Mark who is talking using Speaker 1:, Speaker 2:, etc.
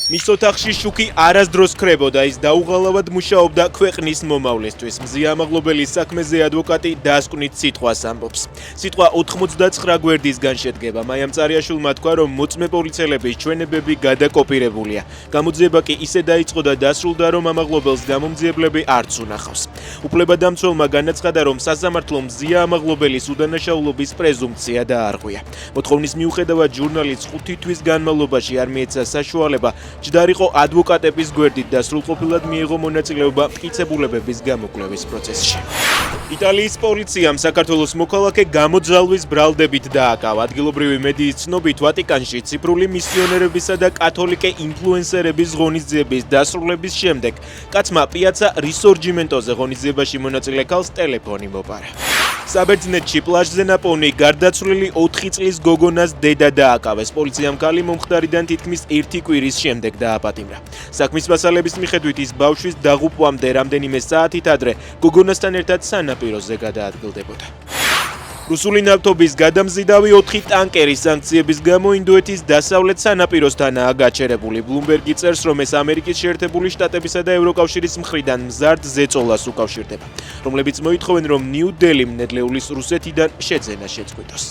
Speaker 1: მის ოთახში შუქი არასდროს ქრებოდა, ის დაუღალავად მუშაობდა ქვეყნის მომავლისთვის. მზიამაღლობელი საქმეზე ადვოკატი დასკვნით სიტყვას ამბობს. სიტყვა 99 გვერდისგან შედგება. მაიამ წარიაშვილმა თქვა, რომ მოწმე პოლიციელების ჩვენებები გადაკოპირებულია. გამოძიება კი ისე დაიწყო და დასრულდა, რომ ამაღლობელს გამომძიებლები არც უნახავს. უფლებადამცველმა განაცხადა, რომ სასამართლომ მზიამაღლობელის უდანაშაულობის პრეზუმპცია დაარღვია. მოთხოვნის მიუხედავად ჟურნალისტს 5 თვის განმავლობაში არ მიეცა საშუალება ჯდარიყო ადვოკატების გვერდით და სრულყოფილად მიიღო მონაწილეობა მტკიცებულებების გამოკვლევის პროცესში. იტალიის პოლიციამ საქართველოს მოქალაქე გამოძალვის ბრალდებით დააკავა. ადგილობრივი მედიის ცნობით, ვატიკანში ციფრული მისიონერებისა და კათოლიკე ინფლუენსერების ღონისძიების დასრულების შემდეგ კაცმა პიაცა რისორჯიმენტოზე ღონისძიებაში მონაწილე ქალს ტელეფონი მოპარა. საბერძნეთში პლაჟზე ნაპოვნი გარდაცვლილი 4 წლის გოგონას დედა დააკავეს. პოლიციამ ქალი მომხდარიდან თითქმის 1 კვირის შემდეგ დააპატიმრა. საქმის მასალების მიხედვით ის ბავშვის დაღუპვამდე რამდენიმე საათით ადრე გოგონასთან ერთად სანაპიროზე გადაადგილდებოდა. რუსული ნავთობის გადამზიდავი 4 ტანკერი სანქციების გამო ინდოეთის დასავლეთ სანაპიროსთანაა გაჩერებული. ბლუმბერგი წერს, რომ ეს ამერიკის შეერთებული შტატებისა და ევროკავშირის მხრიდან მზარდ ზეწოლას უკავშირდება, რომლებიც მოითხოვენ, რომ ნიუ-დელიმ ნედლეულის რუსეთიდან შეძენა შეწყვიტოს.